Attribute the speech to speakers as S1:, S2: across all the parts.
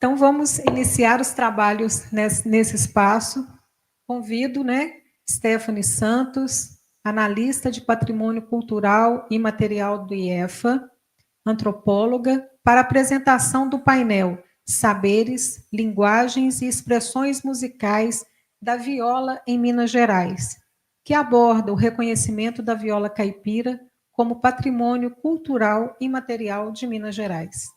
S1: Então, vamos iniciar os trabalhos nesse espaço. Convido, Stephanie Santos, analista de patrimônio cultural e material do IEFA, antropóloga, para a apresentação do painel Saberes, Linguagens e Expressões Musicais da Viola em Minas Gerais, que aborda o reconhecimento da viola caipira como patrimônio cultural e material de Minas Gerais.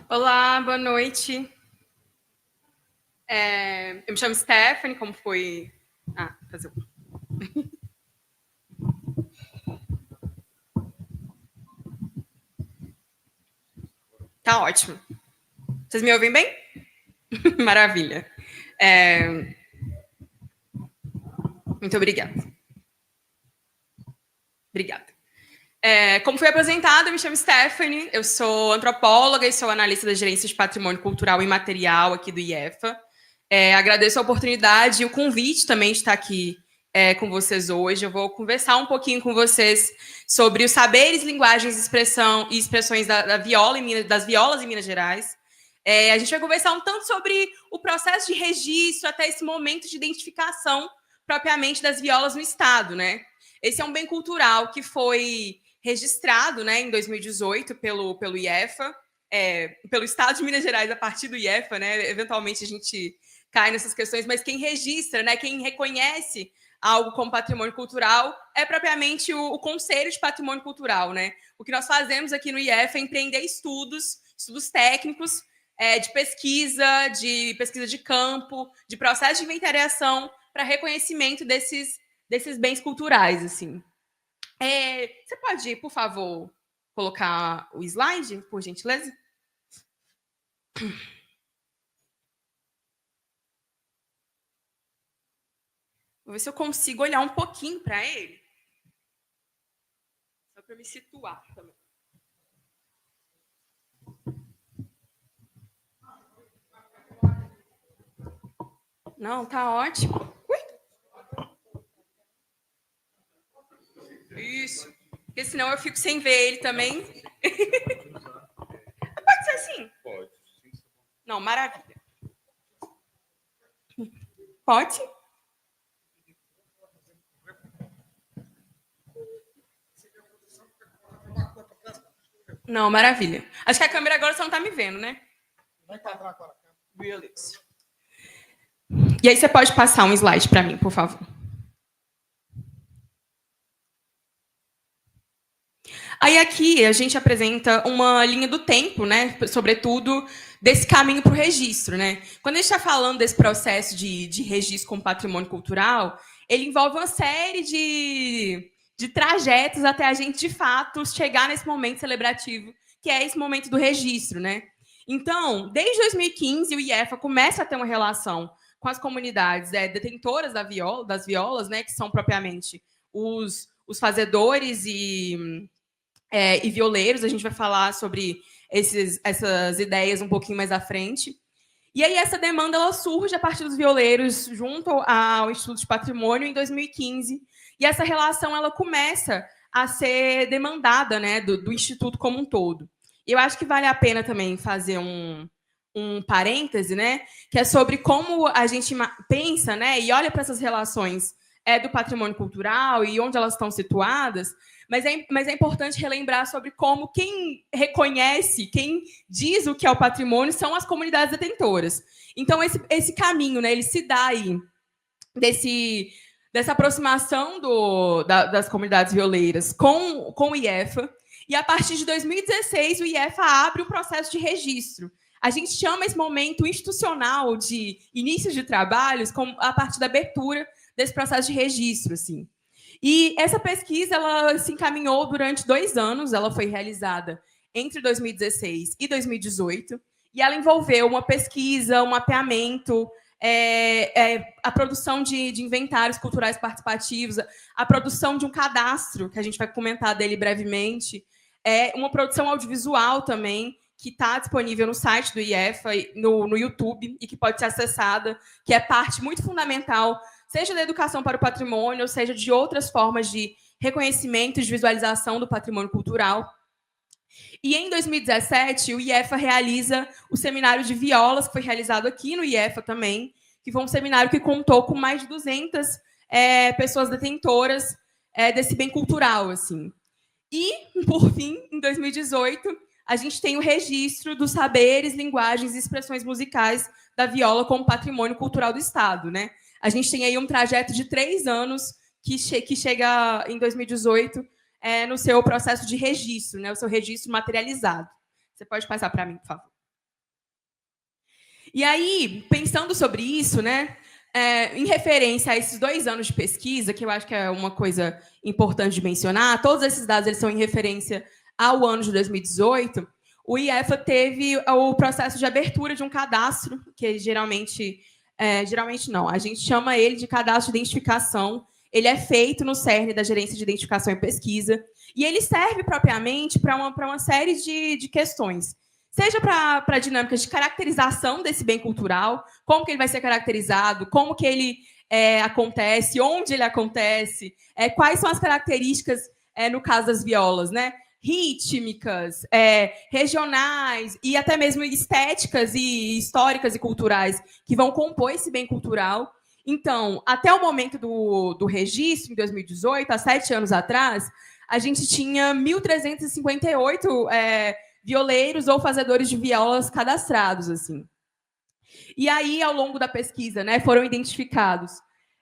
S2: Olá, boa noite. Eu me chamo Stephanie, como foi... fazer Tá ótimo. Vocês me ouvem bem? Maravilha. Muito obrigada. Obrigada. Como foi apresentado, eu me chamo Stephanie, eu sou antropóloga e sou analista da gerência de patrimônio cultural e material aqui do IEFA. Agradeço a oportunidade e o convite também de estar aqui com vocês hoje. Eu vou conversar um pouquinho com vocês sobre os saberes, linguagens e expressões das violas em Minas Gerais. A gente vai conversar um tanto sobre o processo de registro até esse momento de identificação propriamente das violas no Estado, né? Esse é um bem cultural que foi registrado, em 2018 pelo IEFA, pelo Estado de Minas Gerais a partir do IEFA, né? Eventualmente a gente cai nessas questões, mas quem registra, quem reconhece algo como patrimônio cultural é propriamente o Conselho de Patrimônio Cultural, né? O que nós fazemos aqui no IEFA é empreender estudos técnicos, de pesquisa de campo, de processo de inventariação para reconhecimento desses bens culturais, assim. Você pode, por favor, colocar o slide, por gentileza? Vou ver se eu consigo olhar um pouquinho para ele. Só para me situar também. Não, tá ótimo. Isso. Porque senão eu fico sem ver ele também. Pode ser assim?
S3: Pode.
S2: Não, maravilha. Pode? Não, maravilha. Acho que a câmera agora você não está me vendo, né?
S3: Vai quadrar agora.
S2: Beleza. E aí você pode passar um slide para mim, por favor. Aí aqui a gente apresenta uma linha do tempo, né? Sobretudo desse caminho para o registro, né? Quando a gente está falando desse processo de registro como patrimônio cultural, ele envolve uma série de trajetos até a gente, de fato, chegar nesse momento celebrativo, que é esse momento do registro, né? Então, desde 2015, o IEFA começa a ter uma relação com as comunidades detentoras das violas, né? Que são propriamente os fazedores e violeiros. A gente vai falar sobre essas ideias um pouquinho mais à frente. E aí essa demanda ela surge a partir dos violeiros junto ao Instituto de Patrimônio em 2015. E essa relação ela começa a ser demandada, né, do Instituto como um todo. E eu acho que vale a pena também fazer um parêntese, né, que é sobre como a gente pensa, né, e olha para essas relações do patrimônio cultural e onde elas estão situadas. Mas é importante relembrar sobre como quem reconhece, quem diz o que é o patrimônio são as comunidades detentoras. Então, esse caminho, né, ele se dá aí dessa aproximação das comunidades violeiras com o IEFA. E, a partir de 2016, o IEFA abre um processo de registro. A gente chama esse momento institucional de início de trabalhos a partir da abertura desse processo de registro, assim. E essa pesquisa ela se encaminhou durante 2 anos, ela foi realizada entre 2016 e 2018, e ela envolveu uma pesquisa, um mapeamento, a produção de inventários culturais participativos, a produção de um cadastro, que a gente vai comentar dele brevemente, uma produção audiovisual também, que está disponível no site do IEFA, no YouTube, e que pode ser acessada, que é parte muito fundamental, seja da educação para o patrimônio, ou seja, de outras formas de reconhecimento e de visualização do patrimônio cultural. E em 2017, o IEFA realiza o seminário de violas, que foi realizado aqui no IEFA também, que foi um seminário que contou com mais de 200 pessoas detentoras desse bem cultural, assim. E, por fim, em 2018, a gente tem o registro dos saberes, linguagens e expressões musicais da viola como patrimônio cultural do Estado, né? A gente tem aí um trajeto de 3 anos que chega em 2018 no seu processo de registro, né? O seu registro materializado. Você pode passar para mim, por favor. E aí, pensando sobre isso, né? Em referência a esses 2 anos de pesquisa, que eu acho que é uma coisa importante de mencionar, todos esses dados eles são em referência ao ano de 2018, o IEFA teve o processo de abertura de um cadastro, que geralmente não, a gente chama ele de cadastro de identificação. Ele é feito no CERN da Gerência de Identificação e Pesquisa, e ele serve propriamente para uma série de questões. Seja para dinâmicas de caracterização desse bem cultural, como que ele vai ser caracterizado, como que ele acontece, onde ele acontece, quais são as características, no caso das violas, né? Rítmicas, regionais e até mesmo estéticas e históricas e culturais que vão compor esse bem cultural. Então, até o momento do registro, em 2018, há 7 anos atrás, a gente tinha 1.358 violeiros ou fazedores de violas cadastrados, assim. E aí, ao longo da pesquisa, né, foram identificados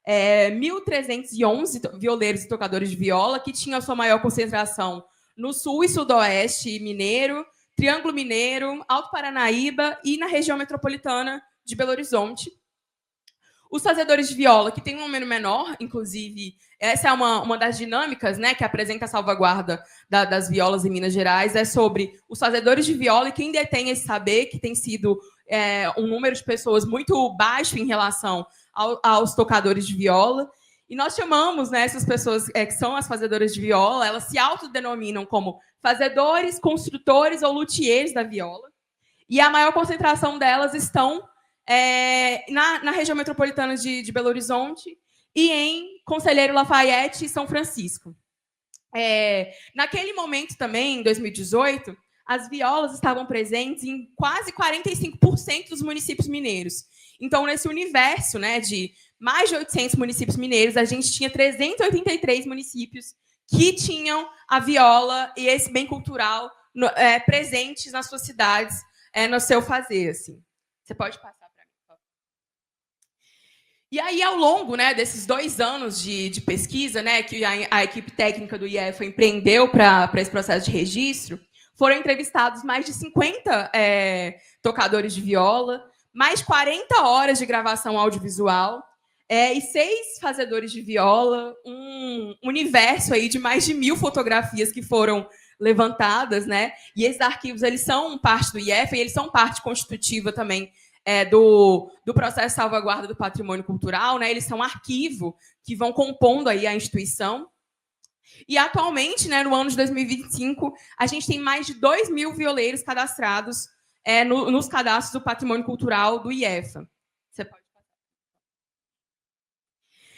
S2: 1.311 violeiros e tocadores de viola, que tinham a sua maior concentração no sul e sudoeste mineiro, Triângulo Mineiro, Alto Paranaíba e na região metropolitana de Belo Horizonte. Os fazedores de viola, que tem um número menor, inclusive, essa é uma das dinâmicas, né, que apresenta a salvaguarda das violas em Minas Gerais, é sobre os fazedores de viola e quem detém esse saber, que tem sido um número de pessoas muito baixo em relação aos tocadores de viola. E nós chamamos, né, essas pessoas que são as fazedoras de viola, elas se autodenominam como fazedores, construtores ou luthiers da viola. E a maior concentração delas estão na região metropolitana de Belo Horizonte e em Conselheiro Lafayette e São Francisco. Naquele momento também, em 2018, as violas estavam presentes em quase 45% dos municípios mineiros. Então, nesse universo, né, de mais de 800 municípios mineiros, a gente tinha 383 municípios que tinham a viola e esse bem cultural presentes nas suas cidades, no seu fazer. Assim. Você pode passar. E aí, ao longo, né, desses 2 anos de pesquisa, né, que a equipe técnica do IEFA empreendeu para esse processo de registro, foram entrevistados mais de 50 tocadores de viola, mais 40 horas de gravação audiovisual, e 6 fazedores de viola, um universo aí de mais de 1.000 fotografias que foram levantadas, né? E esses arquivos eles são parte do IEFA e eles são parte constitutiva também do processo de salvaguarda do patrimônio cultural, né? Eles são arquivo que vão compondo aí a instituição. E atualmente, né, no ano de 2025, a gente tem mais de 2.000 violeiros cadastrados nos cadastros do patrimônio cultural do IEFA. Você pode passar.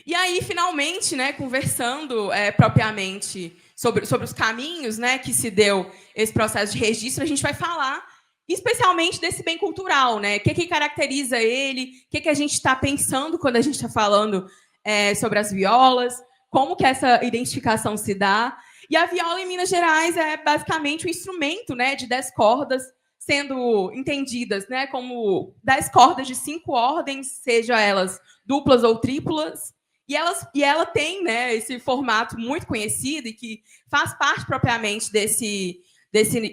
S2: E aí, finalmente, né, conversando propriamente sobre os caminhos, né, que se deu esse processo de registro, a gente vai falar especialmente desse bem cultural, né? O que caracteriza ele, o que a gente está pensando quando a gente está falando sobre as violas, como que essa identificação se dá. E a viola em Minas Gerais é basicamente um instrumento, né, de 10 cordas, sendo entendidas, né, como 10 cordas de 5 ordens, seja elas duplas ou triplas. E ela tem, né, esse formato muito conhecido e que faz parte propriamente desse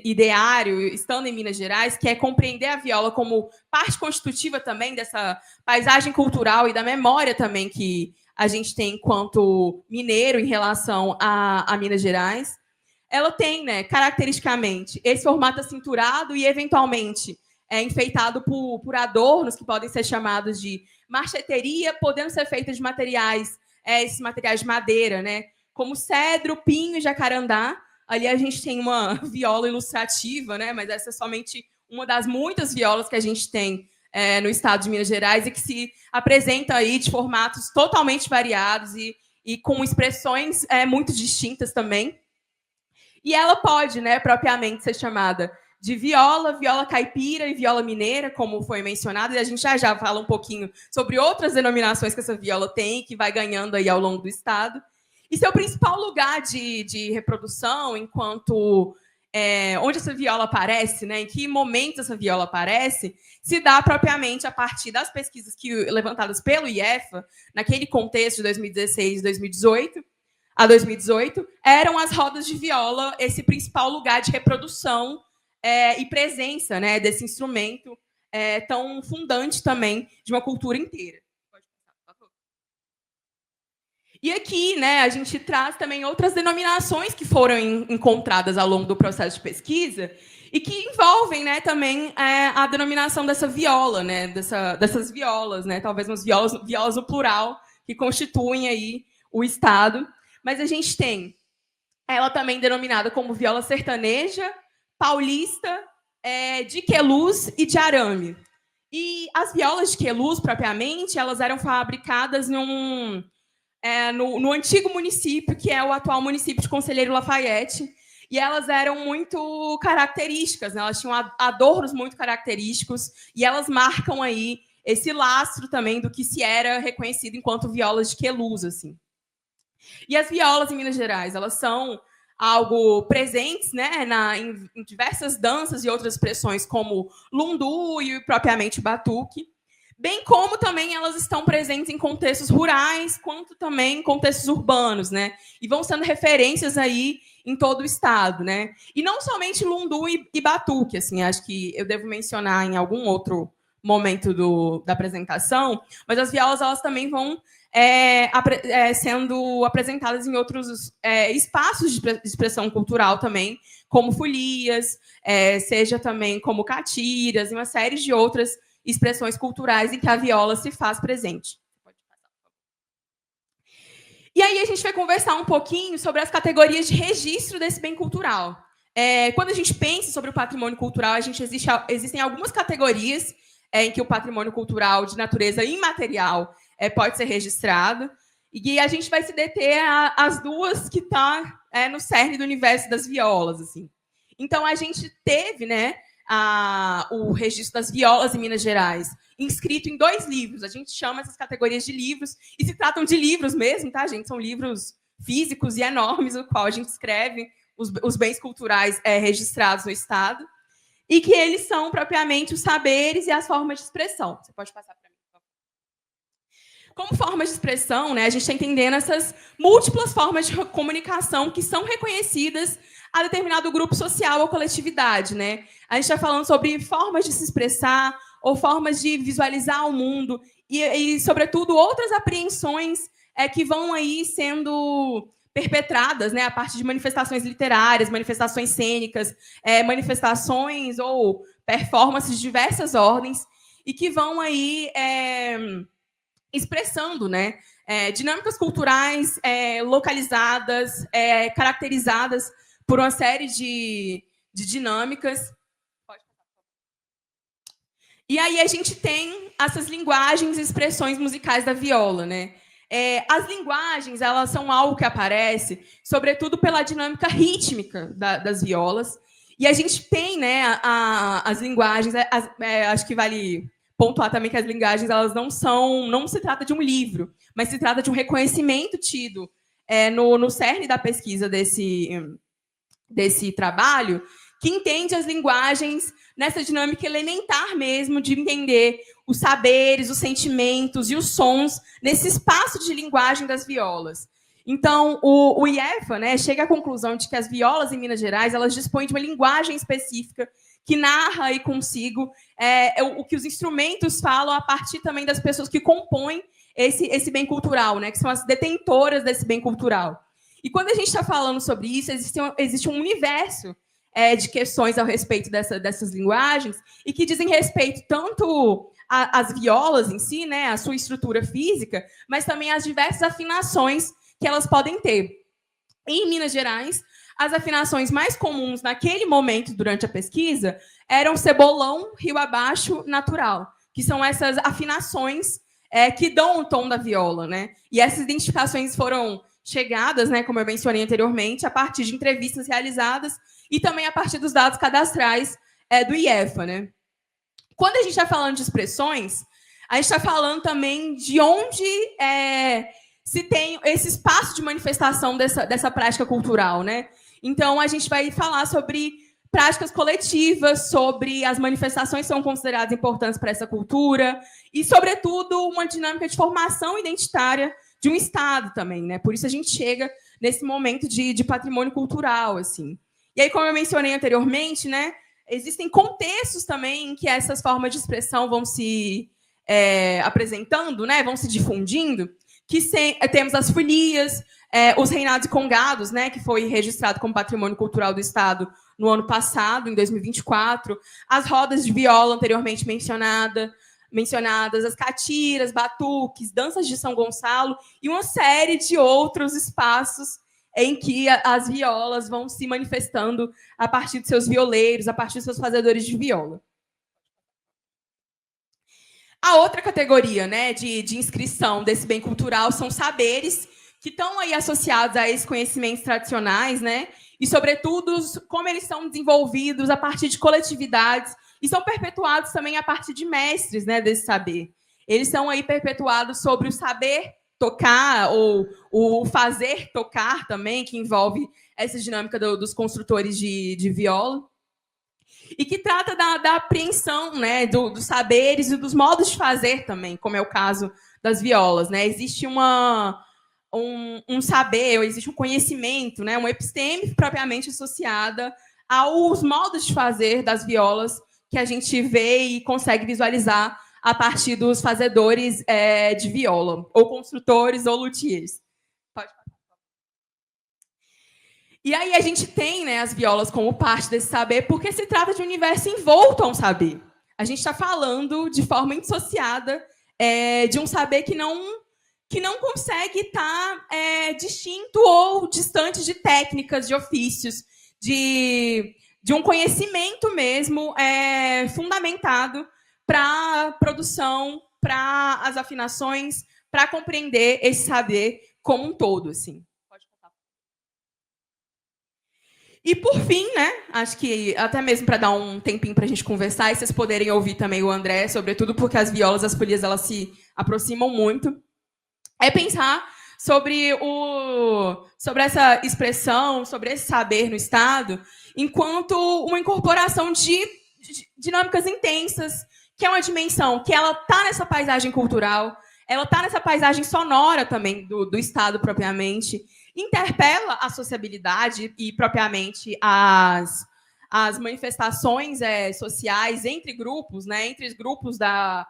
S2: ideário, estando em Minas Gerais, que é compreender a viola como parte constitutiva também dessa paisagem cultural e da memória também que a gente tem enquanto mineiro em relação a Minas Gerais. Ela tem, né, caracteristicamente, esse formato acinturado e, eventualmente, enfeitado por adornos que podem ser chamados de marcheteria, podendo ser feitas de materiais, esses materiais de madeira, né, como cedro, pinho e jacarandá. Ali a gente tem uma viola ilustrativa, né? Mas essa é somente uma das muitas violas que a gente tem no estado de Minas Gerais e que se apresenta aí de formatos totalmente variados e com expressões muito distintas também. E ela pode, né, propriamente ser chamada de viola, viola caipira e viola mineira, como foi mencionado, e a gente já fala um pouquinho sobre outras denominações que essa viola tem, que vai ganhando aí ao longo do estado. E seu principal lugar de reprodução, enquanto onde essa viola aparece, né, em que momento essa viola aparece, se dá propriamente a partir das pesquisas levantadas pelo IEFA, naquele contexto de 2016 e 2018, a 2018, eram as rodas de viola esse principal lugar de reprodução e presença, né, desse instrumento tão fundante também de uma cultura inteira. E aqui, né, a gente traz também outras denominações que foram encontradas ao longo do processo de pesquisa e que envolvem, né, também a denominação dessa viola, né, dessas violas, né, talvez umas violas no plural que constituem aí o estado. Mas a gente tem ela também denominada como viola sertaneja, paulista, de queluz e de arame. E as violas de queluz, propriamente, elas eram fabricadas no antigo município, que é o atual município de Conselheiro Lafayette, e elas eram muito características, né? Elas tinham adornos muito característicos, e elas marcam aí esse lastro também do que se era reconhecido enquanto violas de queluz, assim. E as violas em Minas Gerais, elas são algo presentes, né, em diversas danças e outras expressões, como lundu e propriamente batuque, bem como também elas estão presentes em contextos rurais, quanto também em contextos urbanos, né, e vão sendo referências aí em todo o estado, né, e não somente lundu e batuque, assim, acho que eu devo mencionar em algum outro momento da apresentação, mas as violas, elas também vão sendo apresentadas em outros espaços de expressão cultural também, como folias, seja também como catiras, e uma série de outras expressões culturais em que a viola se faz presente. E aí a gente vai conversar um pouquinho sobre as categorias de registro desse bem cultural. Quando a gente pensa sobre o patrimônio cultural, existem algumas categorias em que o patrimônio cultural de natureza imaterial pode ser registrado, e a gente vai se deter às duas que estão no cerne do universo das violas. Assim. Então, a gente teve, né, o registro das violas em Minas Gerais, inscrito em 2 livros. A gente chama essas categorias de livros, e se tratam de livros mesmo, tá, gente? São livros físicos e enormes, no qual a gente escreve os bens culturais registrados no Estado, e que eles são propriamente os saberes e as formas de expressão. Você pode passar para mim, por favor. Como formas de expressão, né, a gente está entendendo essas múltiplas formas de comunicação que são reconhecidas a determinado grupo social ou coletividade. Né? A gente está falando sobre formas de se expressar ou formas de visualizar o mundo e sobretudo, outras apreensões que vão aí sendo perpetradas, né, a partir de manifestações literárias, manifestações cênicas, manifestações ou performances de diversas ordens e que vão aí expressando, né, dinâmicas culturais localizadas, caracterizadas por uma série de dinâmicas. E aí a gente tem essas linguagens e expressões musicais da viola, né? As linguagens, elas são algo que aparece, sobretudo pela dinâmica rítmica das violas. E a gente tem, né, as linguagens, acho que vale pontuar também que as linguagens, elas não se trata de um livro, mas se trata de um reconhecimento tido no cerne da pesquisa desse trabalho, que entende as linguagens nessa dinâmica elementar mesmo de entender os saberes, os sentimentos e os sons nesse espaço de linguagem das violas. Então, o IEFA, né, chega à conclusão de que as violas em Minas Gerais, elas dispõem de uma linguagem específica que narra aí consigo o que os instrumentos falam a partir também das pessoas que compõem esse bem cultural, né, que são as detentoras desse bem cultural. E quando a gente está falando sobre isso, existe um universo de questões ao respeito dessas linguagens e que dizem respeito tanto às violas em si, né, a sua estrutura física, mas também às diversas afinações que elas podem ter. E, em Minas Gerais, as afinações mais comuns naquele momento, durante a pesquisa, eram cebolão, rio abaixo, natural, que são essas afinações que dão o tom da viola, né? E essas identificações foram chegadas, né, como eu mencionei anteriormente, a partir de entrevistas realizadas e também a partir dos dados cadastrais do IEFA, né? Quando a gente está falando de expressões, a gente está falando também de onde se tem esse espaço de manifestação dessa prática cultural, né? Então, a gente vai falar sobre práticas coletivas, sobre as manifestações que são consideradas importantes para essa cultura e, sobretudo, uma dinâmica de formação identitária de um Estado também, né? Por isso a gente chega nesse momento de patrimônio cultural, assim. E aí, como eu mencionei anteriormente, né, existem contextos também em que essas formas de expressão vão se apresentando, né, vão se difundindo, que temos as folias, os reinados e congados, né, que foi registrado como patrimônio cultural do Estado no ano passado, em 2024, as rodas de viola anteriormente mencionadas, as catiras, batuques, danças de São Gonçalo e uma série de outros espaços em que as violas vão se manifestando a partir de seus violeiros, a partir de seus fazedores de viola. A outra categoria, né, de inscrição desse bem cultural são saberes que estão aí associados a esses conhecimentos tradicionais, né, e, sobretudo, como eles são desenvolvidos a partir de coletividades e são perpetuados também a partir de mestres, né, desse saber. Eles são aí perpetuados sobre o saber tocar ou o fazer tocar também, que envolve essa dinâmica dos construtores de viola, e que trata da apreensão, né, dos saberes e dos modos de fazer também, como é o caso das violas, né? Existe um saber, existe um conhecimento, né, uma episteme propriamente associada aos modos de fazer das violas que a gente vê e consegue visualizar a partir dos fazedores de viola, ou construtores ou luthiers. E aí a gente tem, né, as violas como parte desse saber, porque se trata de um universo envolto a um saber. A gente está falando de forma indissociada de um saber que não consegue estar distinto ou distante de técnicas, de ofícios, de um conhecimento mesmo fundamentado para a produção, para as afinações, para compreender esse saber como um todo, assim. E, por fim, né, acho que até mesmo para dar um tempinho para a gente conversar e vocês poderem ouvir também o André, sobretudo porque as violas, as folias, elas se aproximam muito, é pensar sobre essa expressão, sobre esse saber no Estado, enquanto uma incorporação de dinâmicas intensas, que é uma dimensão que ela está nessa paisagem cultural, ela está nessa paisagem sonora também do Estado propriamente, interpela a sociabilidade e propriamente as manifestações sociais entre grupos, né, entre os grupos da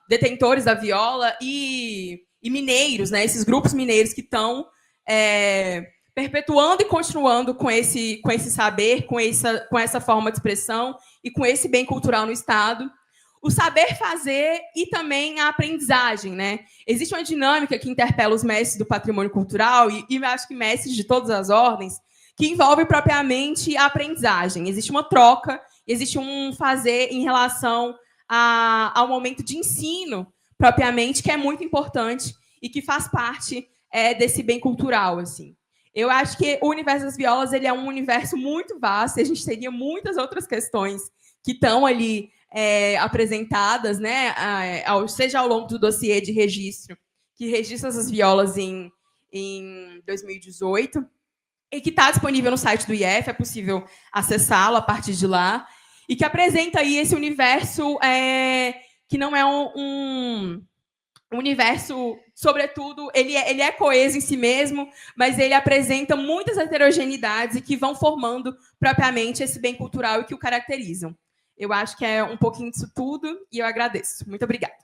S2: detentores da viola e mineiros, né, esses grupos mineiros que estão perpetuando e continuando com esse saber, com essa forma de expressão e com esse bem cultural no Estado. O saber fazer e também a aprendizagem, né? Existe uma dinâmica que interpela os mestres do patrimônio cultural e acho que mestres de todas as ordens, que envolve propriamente a aprendizagem. Existe uma troca, existe um fazer em relação ao momento de ensino, propriamente, que é muito importante e que faz parte desse bem cultural, assim. Eu acho que o universo das violas ele é um universo muito vasto, e a gente teria muitas outras questões que estão ali apresentadas, né, seja ao longo do dossiê de registro, que registra essas violas em 2018, e que está disponível no site do IEF, é possível acessá-lo a partir de lá, e que apresenta aí esse universo que não é um universo, sobretudo, ele é coeso em si mesmo, mas ele apresenta muitas heterogeneidades e que vão formando propriamente esse bem cultural e que o caracterizam. Eu acho que é um pouquinho disso tudo e eu agradeço. Muito obrigada.